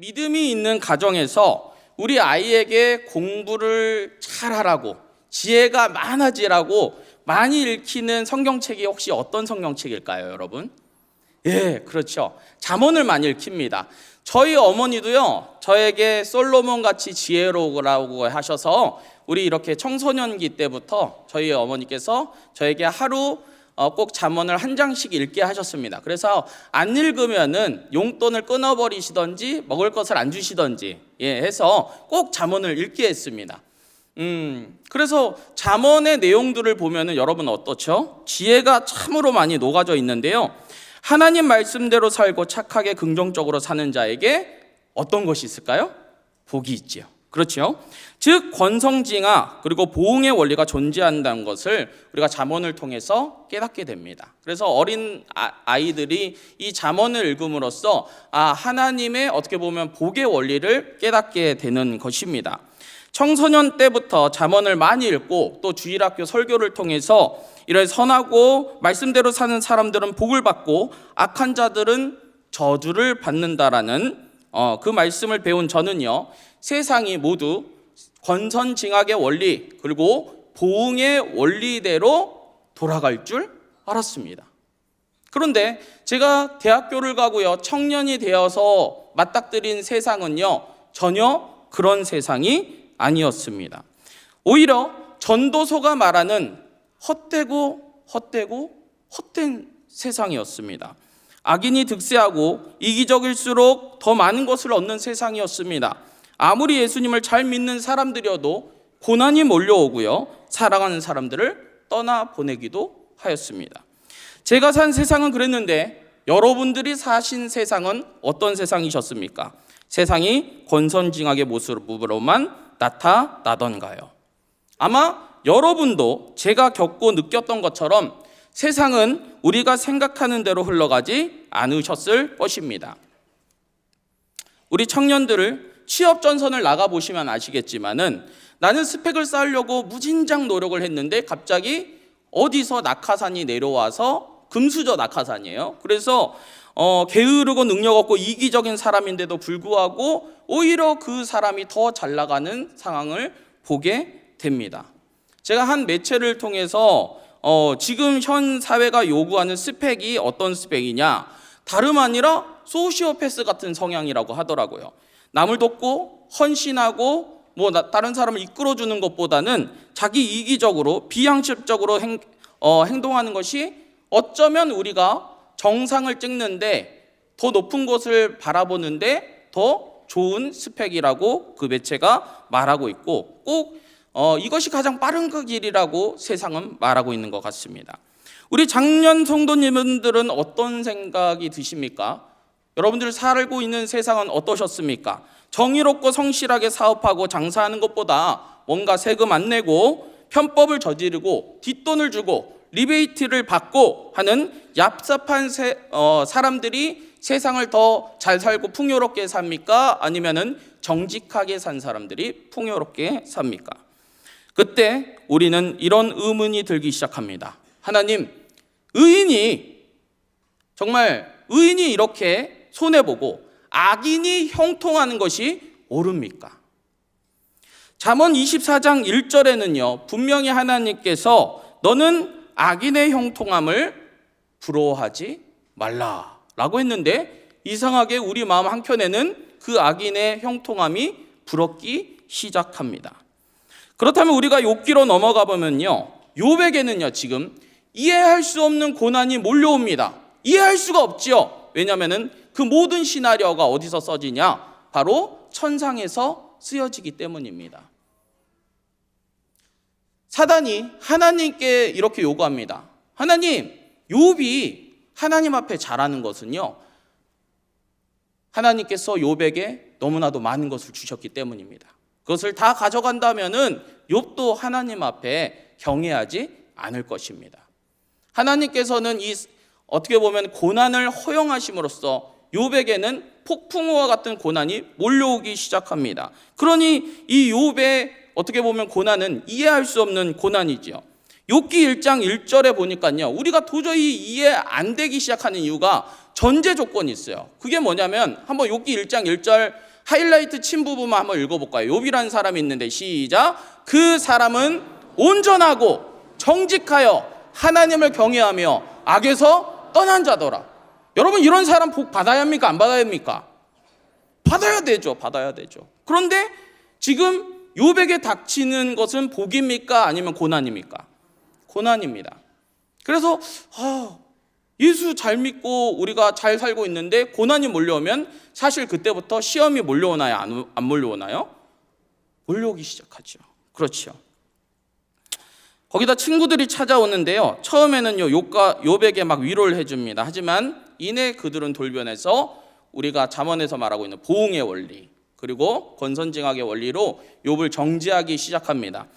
믿음이 있는 가정에서 우리 아이에게 공부를 잘하라고, 지혜가 많아지라고 많이 읽히는 성경책이 혹시 어떤 성경책일까요, 여러분? 예, 그렇죠. 잠언을 많이 읽힙니다. 저희 어머니도요, 저에게 솔로몬 같이 지혜로우라고 하셔서 우리 이렇게 청소년기 때부터 저희 어머니께서 저에게 하루 꼭 잠언을 한 장씩 읽게 하셨습니다. 그래서 안 읽으면은 용돈을 끊어버리시던지 먹을 것을 안 주시던지 해서 꼭 잠언을 읽게 했습니다. 그래서 잠언의 내용들을 보면은 여러분 어떻죠? 지혜가 참으로 많이 녹아져 있는데요. 하나님 말씀대로 살고 착하게 긍정적으로 사는 자에게 어떤 것이 있을까요? 복이 있지요. 그렇죠? 즉 권성징악 그리고 보응의 원리가 존재한다는 것을 우리가 잠언을 통해서 깨닫게 됩니다. 그래서 어린 아이들이 이 잠언을 읽음으로써 하나님의 어떻게 보면 복의 원리를 깨닫게 되는 것입니다. 청소년 때부터 잠언을 많이 읽고 또 주일학교 설교를 통해서 이런 선하고 말씀대로 사는 사람들은 복을 받고 악한 자들은 저주를 받는다라는 그 말씀을 배운 저는요, 세상이 모두 권선징악의 원리 그리고 보응의 원리대로 돌아갈 줄 알았습니다. 그런데 제가 대학교를 가고요, 청년이 되어서 맞닥뜨린 세상은요, 전혀 그런 세상이 아니었습니다. 오히려 전도서가 말하는 헛된 세상이었습니다. 악인이 득세하고 이기적일수록 더 많은 것을 얻는 세상이었습니다. 아무리 예수님을 잘 믿는 사람들이어도 고난이 몰려오고요, 사랑하는 사람들을 떠나보내기도 하였습니다. 제가 산 세상은 그랬는데 여러분들이 사신 세상은 어떤 세상이셨습니까? 세상이 권선징악의 모습으로만 나타나던가요? 아마 여러분도 제가 겪고 느꼈던 것처럼 세상은 우리가 생각하는 대로 흘러가지 않으셨을 것입니다. 우리 청년들을 취업 전선을 나가보시면 아시겠지만은 나는 스펙을 쌓으려고 무진장 노력을 했는데 갑자기 어디서 낙하산이 내려와서 금수저 낙하산이에요. 그래서 게으르고 능력 없고 이기적인 사람인데도 불구하고 오히려 그 사람이 더 잘 나가는 상황을 보게 됩니다. 제가 한 매체를 통해서 지금 현 사회가 요구하는 스펙이 어떤 스펙이냐, 다름 아니라 소시오패스 같은 성향이라고 하더라고요. 남을 돕고 헌신하고 다른 사람을 이끌어주는 것보다는 자기 이기적으로 비양심적으로 행동하는 것이 어쩌면 우리가 정상을 찍는데 더 높은 곳을 바라보는데 더 좋은 스펙이라고 그 매체가 말하고 있고, 꼭 이것이 가장 빠른 그 길이라고 세상은 말하고 있는 것 같습니다. 우리 장년 성도님들은 어떤 생각이 드십니까? 여러분들 살고 있는 세상은 어떠셨습니까? 정의롭고 성실하게 사업하고 장사하는 것보다 뭔가 세금 안 내고 편법을 저지르고 뒷돈을 주고 리베이트를 받고 하는 얍삽한 사람들이 세상을 더 잘 살고 풍요롭게 삽니까? 아니면은 정직하게 산 사람들이 풍요롭게 삽니까? 그때 우리는 이런 의문이 들기 시작합니다. 하나님, 정말 의인이 이렇게 손해보고 악인이 형통하는 것이 옳습니까? 잠언 24장 1절에는요, 분명히 하나님께서 너는 악인의 형통함을 부러워하지 말라라고 했는데, 이상하게 우리 마음 한켠에는 그 악인의 형통함이 부럽기 시작합니다. 그렇다면 우리가 욥기로 넘어가 보면요, 욥에게는요 지금 이해할 수 없는 고난이 몰려옵니다. 이해할 수가 없지요. 왜냐하면 그 모든 시나리오가 어디서 써지냐? 바로 천상에서 쓰여지기 때문입니다. 사단이 하나님께 이렇게 요구합니다. 하나님, 욥이 하나님 앞에 잘하는 것은요, 하나님께서 욥에게 너무나도 많은 것을 주셨기 때문입니다. 그것을 다 가져간다면은 욥도 하나님 앞에 경외하지 않을 것입니다. 하나님께서는 어떻게 보면 고난을 허용하심으로써 욥에게는 폭풍우와 같은 고난이 몰려오기 시작합니다. 그러니 이 욥의 어떻게 보면 고난은 이해할 수 없는 고난이지요. 욥기 1장 1절에 보니까요, 우리가 도저히 이해 안 되기 시작하는 이유가 전제 조건이 있어요. 그게 뭐냐면 한번 욥기 1장 1절 하이라이트 친 부분만 한번 읽어볼까요? 욥이라는 사람이 있는데 시작. 그 사람은 온전하고 정직하여 하나님을 경외하며 악에서 떠난 자더라. 여러분, 이런 사람 복 받아야 합니까? 안 받아야 합니까? 받아야 되죠. 받아야 되죠. 그런데 지금 욥에게 닥치는 것은 복입니까? 아니면 고난입니까? 고난입니다. 그래서 예수 잘 믿고 우리가 잘 살고 있는데 고난이 몰려오면 사실 그때부터 시험이 몰려오나요? 안 몰려오나요? 몰려오기 시작하죠. 그렇죠. 거기다 친구들이 찾아오는데요. 처음에는요, 욥에게 막 위로를 해줍니다. 하지만 이내 그들은 돌변해서 우리가 잠언에서 말하고 있는 보응의 원리, 그리고 권선징악의 원리로 욥을 정죄하기 시작합니다.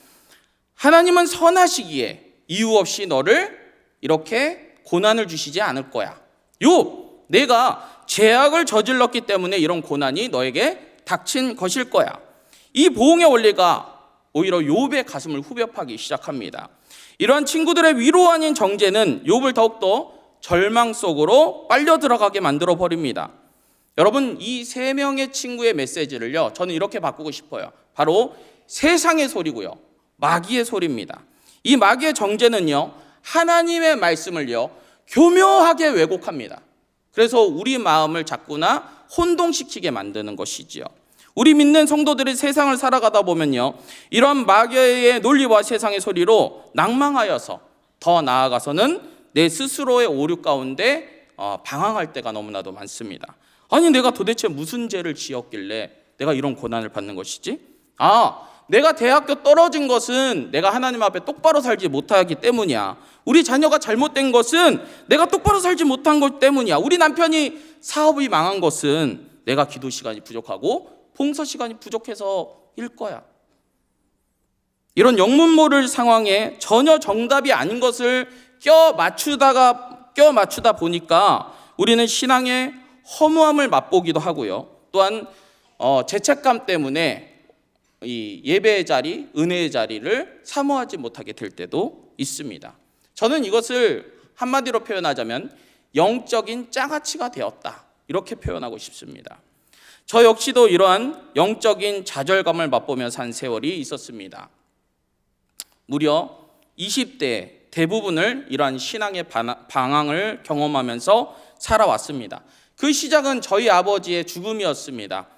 하나님은 선하시기에 이유 없이 너를 이렇게 고난을 주시지 않을 거야. 욥, 내가 죄악을 저질렀기 때문에 이런 고난이 너에게 닥친 것일 거야. 이 보응의 원리가 오히려 욥의 가슴을 후벼파기 시작합니다. 이러한 친구들의 위로 아닌 정죄는 욥을 더욱더 절망 속으로 빨려 들어가게 만들어 버립니다. 여러분, 이 세 명의 친구의 메시지를요, 저는 이렇게 바꾸고 싶어요. 바로 세상의 소리고요, 마귀의 소리입니다. 이 마귀의 정죄는요, 하나님의 말씀을요, 교묘하게 왜곡합니다. 그래서 우리 마음을 자꾸나 혼동시키게 만드는 것이지요. 우리 믿는 성도들이 세상을 살아가다 보면요, 이런 마귀의 논리와 세상의 소리로 낭망하여서 더 나아가서는 내 스스로의 오류 가운데 방황할 때가 너무나도 많습니다. 아니, 내가 도대체 무슨 죄를 지었길래 내가 이런 고난을 받는 것이지? 내가 대학교 떨어진 것은 내가 하나님 앞에 똑바로 살지 못하기 때문이야. 우리 자녀가 잘못된 것은 내가 똑바로 살지 못한 것 때문이야. 우리 남편이 사업이 망한 것은 내가 기도 시간이 부족하고 봉사 시간이 부족해서일 거야. 이런 영문 모를 상황에 전혀 정답이 아닌 것을 껴 맞추다 보니까 우리는 신앙의 허무함을 맛보기도 하고요. 또한 죄책감 때문에 이 예배의 자리, 은혜의 자리를 사모하지 못하게 될 때도 있습니다. 저는 이것을 한마디로 표현하자면 영적인 장아찌가 되었다, 이렇게 표현하고 싶습니다. 저 역시도 이러한 영적인 좌절감을 맛보며 산 세월이 있었습니다. 무려 20대 대부분을 이러한 신앙의 방황을 경험하면서 살아왔습니다. 그 시작은 저희 아버지의 죽음이었습니다.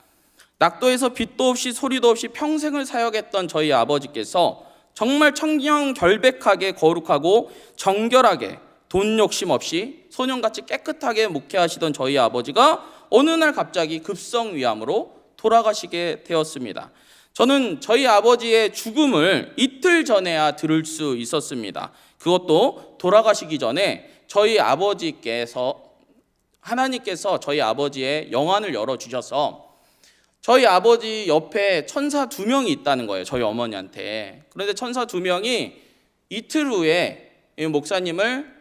낙도에서 빛도 없이 소리도 없이 평생을 사역했던 저희 아버지께서 정말 청정결백하게 거룩하고 정결하게 돈 욕심 없이 소년같이 깨끗하게 목회하시던 저희 아버지가 어느 날 갑자기 급성위암으로 돌아가시게 되었습니다. 저는 저희 아버지의 죽음을 이틀 전에야 들을 수 있었습니다. 그것도 돌아가시기 전에 저희 아버지께서, 하나님께서 저희 아버지의 영안을 열어주셔서 저희 아버지 옆에 천사 2명이 있다는 거예요, 저희 어머니한테. 그런데 천사 2명이 이틀 후에 목사님을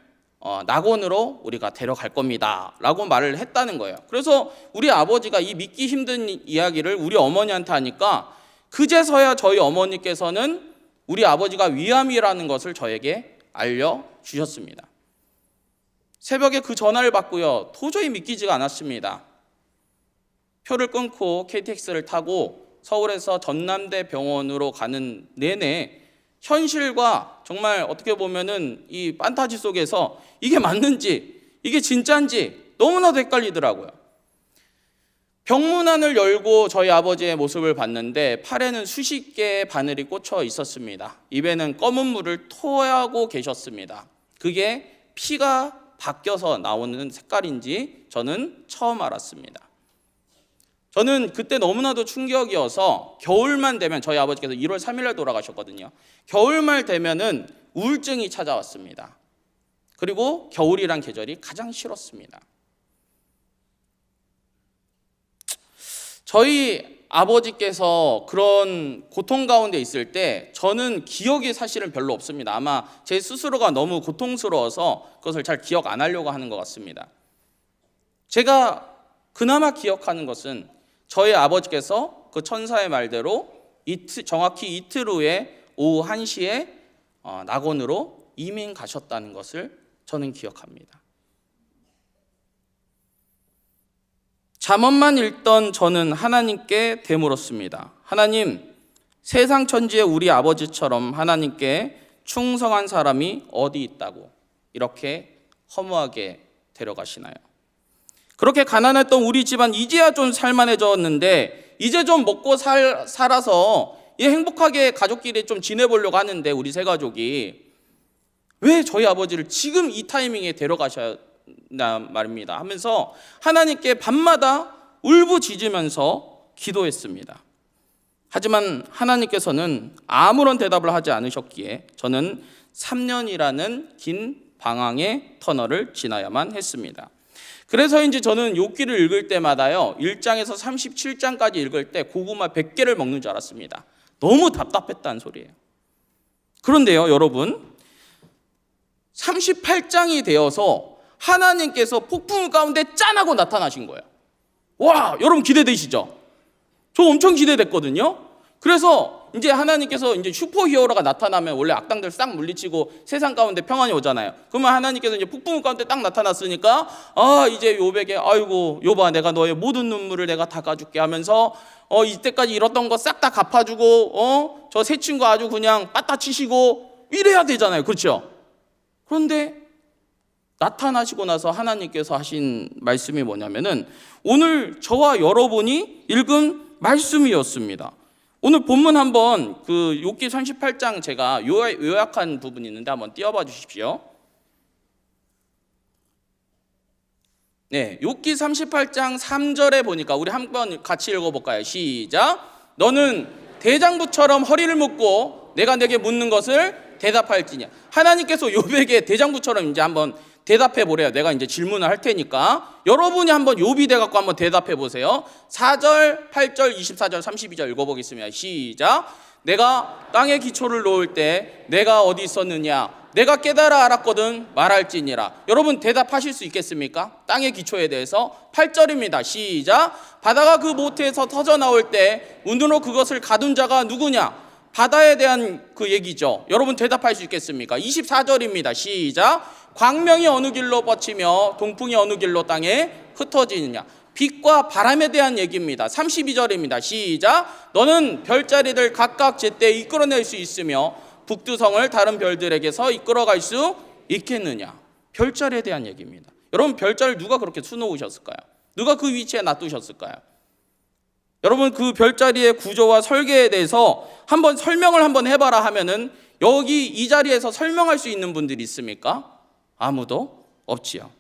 낙원으로 우리가 데려갈 겁니다 라고 말을 했다는 거예요. 그래서 우리 아버지가 이 믿기 힘든 이야기를 우리 어머니한테 하니까 그제서야 저희 어머니께서는 우리 아버지가 위암이라는 것을 저에게 알려주셨습니다. 새벽에 그 전화를 받고요, 도저히 믿기지가 않았습니다. 표를 끊고 KTX를 타고 서울에서 전남대 병원으로 가는 내내 현실과 정말 어떻게 보면은 이 판타지 속에서 이게 맞는지 이게 진짜인지 너무나도 헷갈리더라고요. 병문안을 열고 저희 아버지의 모습을 봤는데 팔에는 수십 개의 바늘이 꽂혀 있었습니다. 입에는 검은 물을 토하고 계셨습니다. 그게 피가 바뀌어서 나오는 색깔인지 저는 처음 알았습니다. 저는 그때 너무나도 충격이어서 겨울만 되면, 저희 아버지께서 1월 3일날 돌아가셨거든요. 겨울말 되면은 우울증이 찾아왔습니다. 그리고 겨울이란 계절이 가장 싫었습니다. 저희 아버지께서 그런 고통 가운데 있을 때 저는 기억이 사실은 별로 없습니다. 아마 제 스스로가 너무 고통스러워서 그것을 잘 기억 안 하려고 하는 것 같습니다. 제가 그나마 기억하는 것은 저희 아버지께서 그 천사의 말대로 정확히 이틀 후에 오후 1시에 낙원으로 이민 가셨다는 것을 저는 기억합니다. 잠언만 읽던 저는 하나님께 되물었습니다. 하나님, 세상 천지의 우리 아버지처럼 하나님께 충성한 사람이 어디 있다고 이렇게 허무하게 데려가시나요? 그렇게 가난했던 우리 집안 이제야 좀 살만해졌는데 이제 좀 먹고 살아서 행복하게 가족끼리 좀 지내보려고 하는데 우리 세 가족이 왜 저희 아버지를 지금 이 타이밍에 데려가셨나 말입니다 하면서 하나님께 밤마다 울부짖으면서 기도했습니다. 하지만 하나님께서는 아무런 대답을 하지 않으셨기에 저는 3년이라는 긴 방황의 터널을 지나야만 했습니다. 그래서인지 저는 욥기를 읽을 때마다요 1장에서 37장까지 읽을 때 고구마 100개를 먹는 줄 알았습니다. 너무 답답했다는 소리예요. 그런데요 여러분, 38장이 되어서 하나님께서 폭풍 가운데 짠하고 나타나신 거예요. 와, 여러분 기대되시죠? 저 엄청 기대됐거든요. 그래서 이제 하나님께서 이제 슈퍼히어로가 나타나면 원래 악당들 싹 물리치고 세상 가운데 평안이 오잖아요. 그러면 하나님께서 이제 폭풍 가운데 딱 나타났으니까 이제 욥에게 아이고 욥아 내가 너의 모든 눈물을 내가 닦아줄게 하면서 이때까지 잃었던 거 싹 다 갚아주고 저 새 친구 아주 그냥 빠따치시고 이래야 되잖아요. 그렇죠? 그런데 나타나시고 나서 하나님께서 하신 말씀이 뭐냐면은 오늘 저와 여러분이 읽은 말씀이었습니다. 오늘 본문 한번 그 욥기 38장 제가 요약한 부분이 있는데 한번 띄워봐 주십시오. 네, 욥기 38장 3절에 보니까 우리 한번 같이 읽어볼까요? 시작. 너는 대장부처럼 허리를 묶고 내가 내게 묻는 것을 대답할지냐. 하나님께서 욥에게 대장부처럼 이제 한번 대답해 보래요. 내가 이제 질문을 할 테니까 여러분이 한번 욥이 돼 갖고 한번 대답해 보세요. 4절, 8절, 24절, 32절 읽어보겠습니다. 시작. 내가 땅에 기초를 놓을 때 내가 어디 있었느냐? 내가 깨달아 알았거든 말할지니라. 여러분 대답하실 수 있겠습니까? 땅의 기초에 대해서 8절입니다. 시작. 바다가 그 모태에서 터져 나올 때 운으로 그것을 가둔 자가 누구냐? 바다에 대한 그 얘기죠. 여러분 대답할 수 있겠습니까? 24절입니다. 시작. 광명이 어느 길로 뻗치며 동풍이 어느 길로 땅에 흩어지느냐. 빛과 바람에 대한 얘기입니다. 32절입니다. 시작. 너는 별자리들 각각 제때 이끌어낼 수 있으며 북두성을 다른 별들에게서 이끌어갈 수 있겠느냐. 별자리에 대한 얘기입니다. 여러분 별자리를 누가 그렇게 수놓으셨을까요? 누가 그 위치에 놔두셨을까요? 여러분 그 별자리의 구조와 설계에 대해서 한번 설명을 한번 해봐라 하면은 여기 이 자리에서 설명할 수 있는 분들이 있습니까? 아무도 없지요.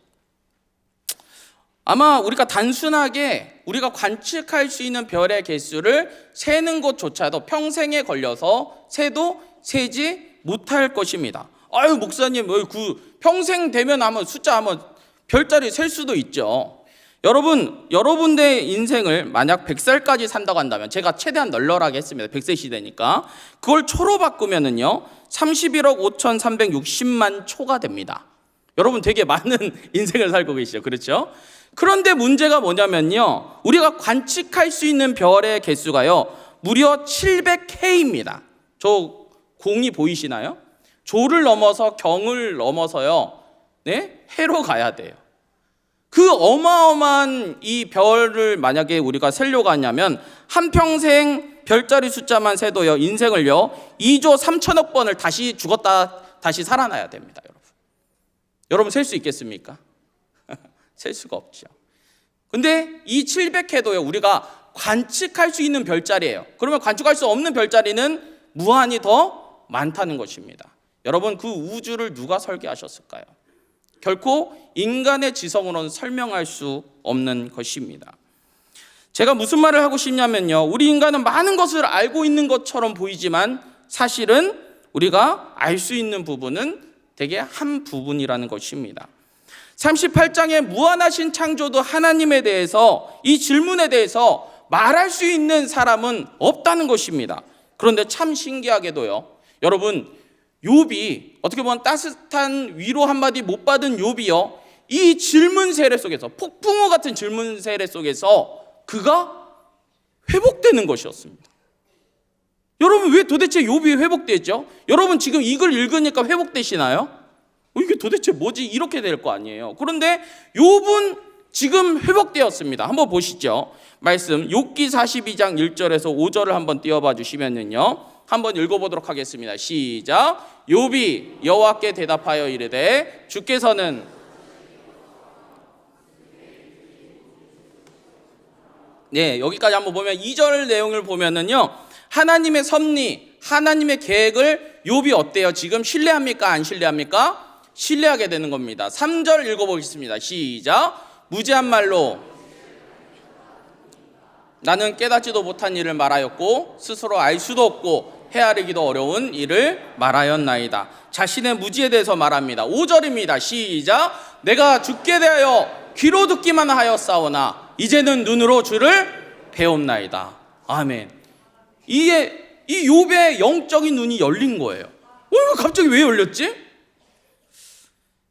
아마 우리가 단순하게 우리가 관측할 수 있는 별의 개수를 세는 것조차도 평생에 걸려서 세도 세지 못할 것입니다. 아유 목사님 그 평생 되면 아마 숫자 한번 별자리 셀 수도 있죠. 여러분의 인생을 만약 100살까지 산다고 한다면 제가 최대한 널널하게 했습니다. 100세 시대니까 그걸 초로 바꾸면은요 31억 5,360만 초가 됩니다. 여러분 되게 많은 인생을 살고 계시죠. 그렇죠? 그런데 문제가 뭐냐면요 우리가 관측할 수 있는 별의 개수가요 무려 700K입니다. 저 공이 보이시나요? 조를 넘어서 경을 넘어서요 해로 가야 돼요. 그 어마어마한 이 별을 만약에 우리가 세려고 하냐면 한평생 별자리 숫자만 세도요 인생을요 2조 3천억 번을 다시 죽었다 다시 살아나야 됩니다. 여러분 셀 수 있겠습니까? 셀 수가 없죠. 근데 이 700회도요 우리가 관측할 수 있는 별자리예요. 그러면 관측할 수 없는 별자리는 무한히 더 많다는 것입니다. 여러분 그 우주를 누가 설계하셨을까요? 결코 인간의 지성으로는 설명할 수 없는 것입니다. 제가 무슨 말을 하고 싶냐면요 우리 인간은 많은 것을 알고 있는 것처럼 보이지만 사실은 우리가 알 수 있는 부분은 되게 한 부분이라는 것입니다. 38장의 무한하신 창조도 하나님에 대해서 이 질문에 대해서 말할 수 있는 사람은 없다는 것입니다. 그런데 참 신기하게도요 여러분 욥이 어떻게 보면 따뜻한 위로 한마디 못 받은 욥이요 이 질문 세례 속에서 폭풍우 같은 질문 세례 속에서 그가 회복되는 것이었습니다. 여러분 왜 도대체 욥이 회복되죠? 여러분 지금 이걸 읽으니까 회복되시나요? 이게 도대체 뭐지? 이렇게 될 거 아니에요. 그런데 욥은 지금 회복되었습니다. 한번 보시죠. 말씀 욥기 42장 1절에서 5절을 한번 띄워봐 주시면요, 한번 읽어보도록 하겠습니다. 시작. 욥이 여호와께 대답하여 이르되 주께서는 여기까지 한번 보면 2절 내용을 보면은요, 하나님의 섭리, 하나님의 계획을 욥이 어때요? 지금 신뢰합니까? 안 신뢰합니까? 신뢰하게 되는 겁니다. 3절 읽어보겠습니다. 시작. 무지한 말로 나는 깨닫지도 못한 일을 말하였고 스스로 알 수도 없고 헤아리기도 어려운 일을 말하였나이다. 자신의 무지에 대해서 말합니다. 5절입니다. 시작. 내가 주께 대하여 귀로 듣기만 하였사오나 이제는 눈으로 주를 배옵나이다. 아멘. 이 욥의 영적인 눈이 열린 거예요. 갑자기 왜 열렸지?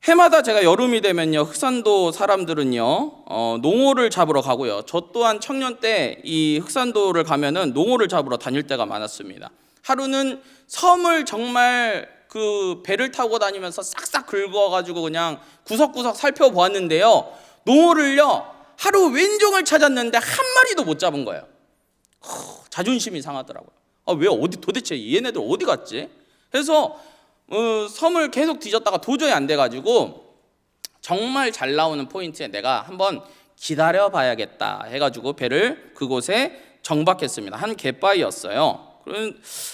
해마다 제가 여름이 되면요, 흑산도 사람들은요 농어를 잡으러 가고요, 저 또한 청년 때 이 흑산도를 가면은 농어를 잡으러 다닐 때가 많았습니다. 하루는 섬을 정말 그 배를 타고 다니면서 싹싹 긁어가지고 그냥 구석구석 살펴보았는데요, 농어를요 하루 왼종을 찾았는데 한 마리도 못 잡은 거예요. 자존심이 상하더라고요. 도대체 얘네들 어디 갔지? 그래서 섬을 계속 뒤졌다가 도저히 안 돼가지고 정말 잘 나오는 포인트에 내가 한번 기다려 봐야겠다 해가지고 배를 그곳에 정박했습니다. 한 갯바위였어요.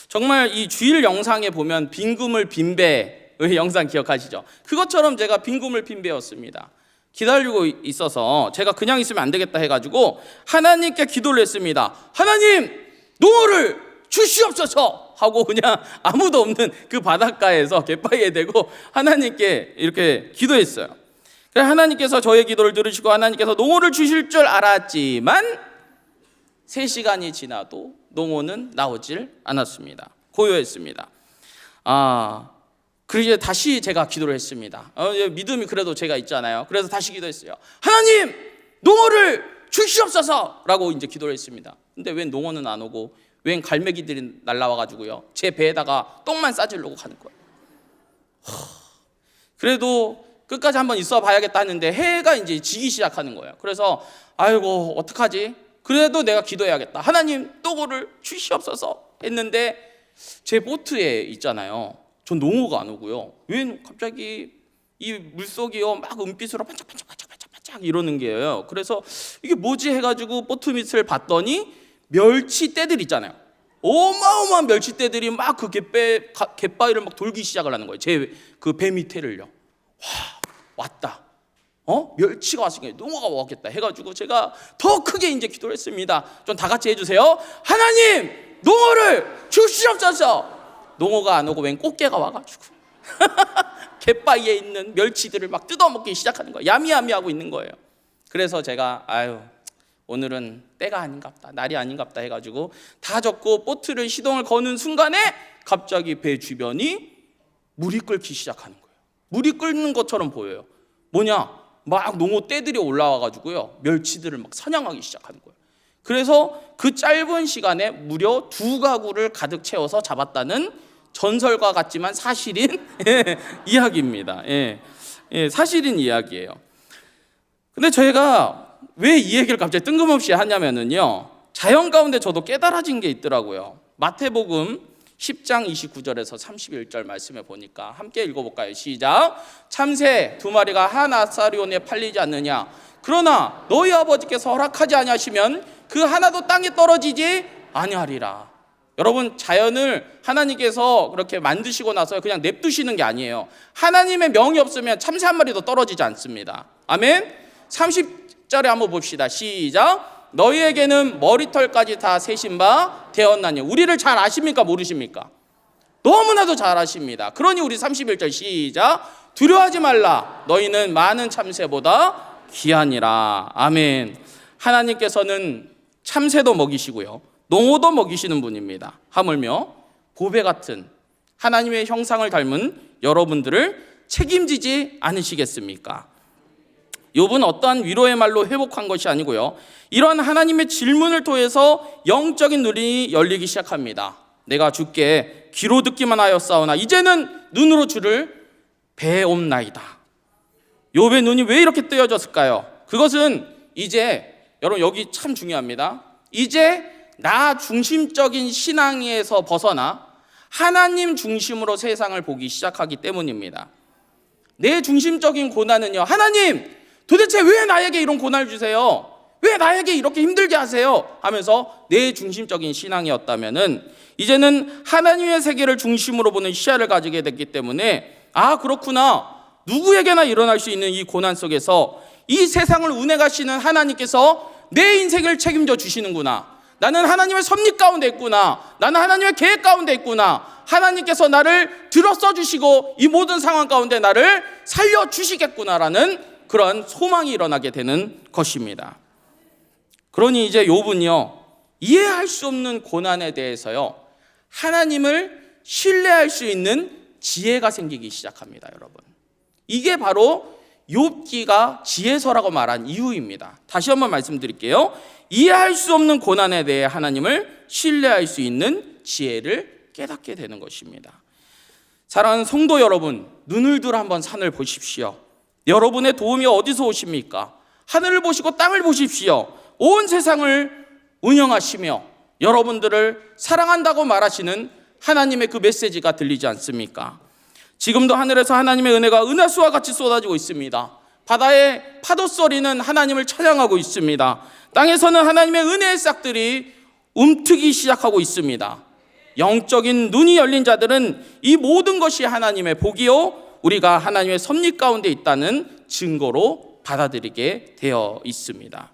정말 이 주일 영상에 보면 빈금을 빈배의 영상 기억하시죠? 그것처럼 제가 빈금을 빈배였습니다. 기다리고 있어서 제가 그냥 있으면 안 되겠다 해가지고 하나님께 기도를 했습니다. 하나님, 농어를 주시옵소서 하고 그냥 아무도 없는 그 바닷가에서 갯바위에 대고 하나님께 이렇게 기도했어요. 그래서 하나님께서 저의 기도를 들으시고 하나님께서 농어를 주실 줄 알았지만 3시간이 지나도 농어는 나오질 않았습니다. 고요했습니다. 그래서 다시 제가 기도를 했습니다. 믿음이 그래도 제가 있잖아요. 그래서 다시 기도했어요. 하나님, 농어를 주시옵소서 라고 이제 기도를 했습니다. 근데 왜 농어는 안 오고 웬 갈매기들이 날라와가지고요, 제 배에다가 똥만 싸지려고 가는 거예요. 그래도 끝까지 한번 있어 봐야겠다 하는데 해가 이제 지기 시작하는 거예요. 그래서 아이고 어떡하지? 그래도 내가 기도해야겠다. 하나님, 농어를 주시옵소서 했는데 제 보트에 있잖아요, 전 농어가 안 오고요, 웬 갑자기 이 물속이요 막 은빛으로 반짝반짝 이러는 게요. 그래서 이게 뭐지 해가지고 보트 밑을 봤더니 멸치떼들 있잖아요. 어마어마한 멸치떼들이 막 그 갯바위를 막 돌기 시작을 하는 거예요. 제 그 배 밑에를요. 왔다. 멸치가 왔으니까 농어가 왔겠다 해가지고 제가 더 크게 이제 기도를 했습니다. 좀 다 같이 해주세요. 하나님, 농어를 주시옵소서. 농어가 안 오고 웬 꽃게가 와가지고 갯바위에 있는 멸치들을 막 뜯어먹기 시작하는 거예요. 야미야미 하고 있는 거예요. 그래서 제가 오늘은 때가 아닌갑다, 날이 아닌갑다 해가지고 다 젓고 보트를 시동을 거는 순간에 갑자기 배 주변이 물이 끓기 시작하는 거예요. 물이 끓는 것처럼 보여요. 뭐냐? 막 농어 떼들이 올라와가지고요, 멸치들을 막 사냥하기 시작하는 거예요. 그래서 그 짧은 시간에 무려 2가구를 가득 채워서 잡았다는 전설과 같지만 사실인 이야기입니다. 사실인 이야기예요. 근데 저희가 왜 이 얘기를 갑자기 뜬금없이 하냐면은요, 자연 가운데 저도 깨달아진 게 있더라고요. 마태복음 10장 29절에서 31절 말씀에 보니까 함께 읽어볼까요? 시작. 참새 2마리가 한 아사리온에 팔리지 않느냐? 그러나 너희 아버지께서 허락하지 아니하시면 그 하나도 땅에 떨어지지 아니하리라. 여러분, 자연을 하나님께서 그렇게 만드시고 나서 그냥 냅두시는 게 아니에요. 하나님의 명이 없으면 참새 한 마리도 떨어지지 않습니다. 아멘. 30절에 한번 봅시다. 시작. 너희에게는 머리털까지 다 세신 바 되었나니. 우리를 잘 아십니까? 모르십니까? 너무나도 잘 아십니다. 그러니 우리 31절 시작. 두려워하지 말라. 너희는 많은 참새보다 귀하니라. 아멘. 하나님께서는 참새도 먹이시고요, 농어도 먹이시는 분입니다. 하물며 보배 같은 하나님의 형상을 닮은 여러분들을 책임지지 않으시겠습니까? 욥은 어떠한 위로의 말로 회복한 것이 아니고요, 이러한 하나님의 질문을 통해서 영적인 눈이 열리기 시작합니다. 내가 주께 귀로 듣기만 하였사오나 이제는 눈으로 주를 배옵나이다. 욥의 눈이 왜 이렇게 뜨여졌을까요? 그것은 이제 여러분 여기 참 중요합니다. 이제 나 중심적인 신앙에서 벗어나 하나님 중심으로 세상을 보기 시작하기 때문입니다. 내 중심적인 고난은요, 하나님 도대체 왜 나에게 이런 고난을 주세요? 왜 나에게 이렇게 힘들게 하세요? 하면서 내 중심적인 신앙이었다면은 이제는 하나님의 세계를 중심으로 보는 시야를 가지게 됐기 때문에 아 그렇구나, 누구에게나 일어날 수 있는 이 고난 속에서 이 세상을 운행하시는 하나님께서 내 인생을 책임져 주시는구나, 나는 하나님의 섭리 가운데 있구나, 나는 하나님의 계획 가운데 있구나, 하나님께서 나를 들어써 주시고 이 모든 상황 가운데 나를 살려주시겠구나라는 그런 소망이 일어나게 되는 것입니다. 그러니 이제 욥은요, 이해할 수 없는 고난에 대해서요, 하나님을 신뢰할 수 있는 지혜가 생기기 시작합니다. 여러분, 이게 바로 욥기가 지혜서라고 말한 이유입니다. 다시 한번 말씀드릴게요. 이해할 수 없는 고난에 대해 하나님을 신뢰할 수 있는 지혜를 깨닫게 되는 것입니다. 사랑하는 성도 여러분, 눈을 들어 한번 산을 보십시오. 여러분의 도움이 어디서 오십니까? 하늘을 보시고 땅을 보십시오. 온 세상을 운영하시며 여러분들을 사랑한다고 말하시는 하나님의 그 메시지가 들리지 않습니까? 지금도 하늘에서 하나님의 은혜가 은하수와 같이 쏟아지고 있습니다. 바다의 파도 소리는 하나님을 찬양하고 있습니다. 땅에서는 하나님의 은혜의 싹들이 움트기 시작하고 있습니다. 영적인 눈이 열린 자들은 이 모든 것이 하나님의 복이요, 우리가 하나님의 섭리 가운데 있다는 증거로 받아들이게 되어 있습니다.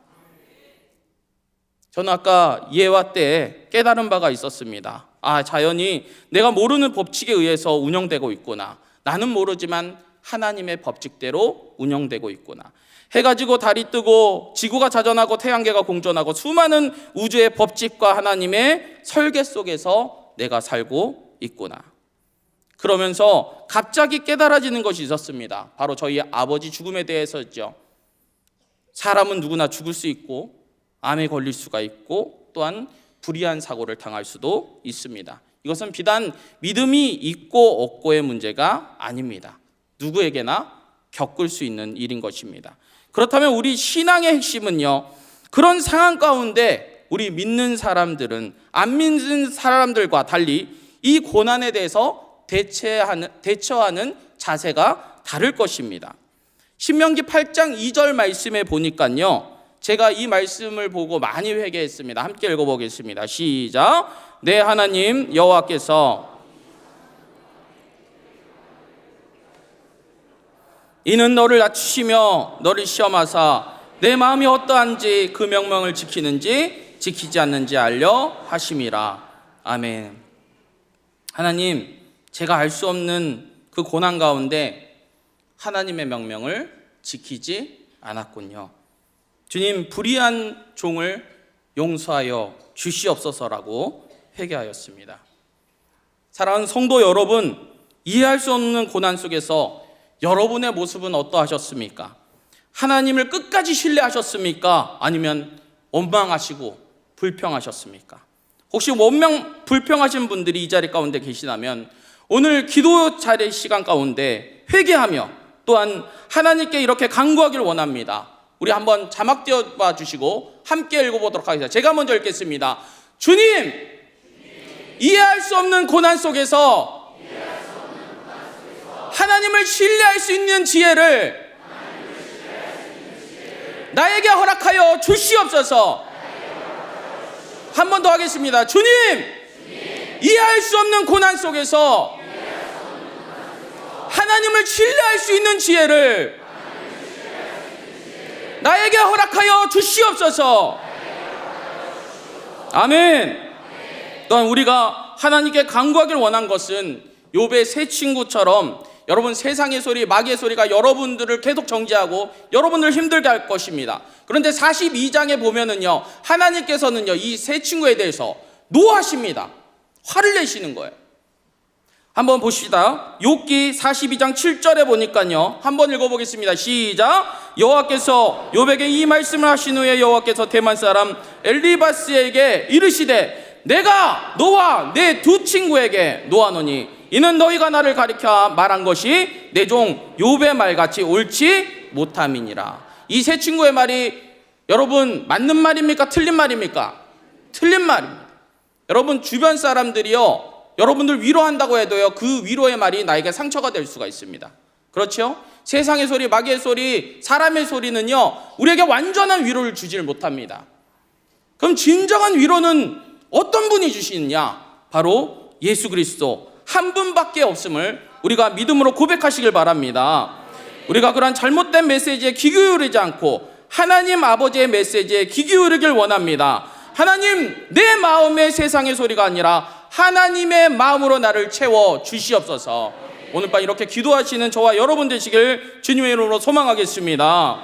저는 아까 예화 때 깨달은 바가 있었습니다. 아, 자연이 내가 모르는 법칙에 의해서 운영되고 있구나. 나는 모르지만 하나님의 법칙대로 운영되고 있구나. 해가 지고 달이 뜨고 지구가 자전하고 태양계가 공전하고 수많은 우주의 법칙과 하나님의 설계 속에서 내가 살고 있구나. 그러면서 갑자기 깨달아지는 것이 있었습니다. 바로 저희 아버지 죽음에 대해서였죠. 사람은 누구나 죽을 수 있고 암에 걸릴 수가 있고 또한 불의한 사고를 당할 수도 있습니다. 이것은 비단 믿음이 있고 없고의 문제가 아닙니다. 누구에게나 겪을 수 있는 일인 것입니다. 그렇다면 우리 신앙의 핵심은요, 그런 상황 가운데 우리 믿는 사람들은 안 믿는 사람들과 달리 이 고난에 대해서 대처하는 자세가 다를 것입니다. 신명기 8장 2절 말씀에 보니까요, 제가 이 말씀을 보고 많이 회개했습니다. 함께 읽어보겠습니다. 시작. 내 하나님 여호와께서 이는 너를 낮추시며 너를 시험하사 내 마음이 어떠한지 그 명령을 지키는지 지키지 않는지 알려 하심이라. 아멘. 하나님, 제가 알 수 없는 그 고난 가운데 하나님의 명령을 지키지 않았군요. 주님, 불의한 종을 용서하여 주시옵소서라고 회개하였습니다. 사랑하는 성도 여러분, 이해할 수 없는 고난 속에서 여러분의 모습은 어떠하셨습니까? 하나님을 끝까지 신뢰하셨습니까? 아니면 원망하시고 불평하셨습니까? 혹시 원망 불평하신 분들이 이 자리 가운데 계시다면 오늘 기도 자리 시간 가운데 회개하며 또한 하나님께 이렇게 간구하기를 원합니다. 우리 한번 자막 띄워봐 주시고 함께 읽어보도록 하겠습니다. 제가 먼저 읽겠습니다. 주님, 이해할 수 없는 고난 속에서 하나님을 신뢰할 수 있는 지혜를 나에게 허락하여 주시옵소서. 한 번 더 하겠습니다. 주님, 이해할 수 없는 고난 속에서 하나님을 신뢰할 수 있는 지혜를 나에게 허락하여 주시옵소서. 아멘. 또한 우리가 하나님께 간구하기를 원한 것은 욥의 세 친구처럼 여러분, 세상의 소리, 마귀의 소리가 여러분들을 계속 정죄하고 여러분들을 힘들게 할 것입니다. 그런데 42장에 보면은요, 하나님께서는요, 이 세 친구에 대해서 노하십니다. 화를 내시는 거예요. 한번 보시다. 욥기 42장 7절에 보니까요, 한번 읽어보겠습니다. 시작. 여호와께서 욥에게 이 말씀을 하신 후에 여호와께서 대만 사람 엘리바스에게 이르시되 내가 너와 내 두 친구에게 노하노니 이는 너희가 나를 가리켜 말한 것이 내 종 욥의 말같이 옳지 못함이니라. 이 세 친구의 말이 여러분 맞는 말입니까? 틀린 말입니까? 틀린 말입니다. 여러분 주변 사람들이요, 여러분들 위로한다고 해도요, 그 위로의 말이 나에게 상처가 될 수가 있습니다. 그렇죠? 세상의 소리, 마귀의 소리, 사람의 소리는요, 우리에게 완전한 위로를 주지를 못합니다. 그럼 진정한 위로는 어떤 분이 주시느냐? 바로 예수 그리스도 한 분밖에 없음을 우리가 믿음으로 고백하시길 바랍니다. 우리가 그런 잘못된 메시지에 귀 기울이지 않고 하나님 아버지의 메시지에 귀 기울이길 원합니다. 하나님, 내 마음의 세상의 소리가 아니라 하나님의 마음으로 나를 채워 주시옵소서. 오늘 밤 이렇게 기도하시는 저와 여러분 되시길 주님의 이름으로 소망하겠습니다.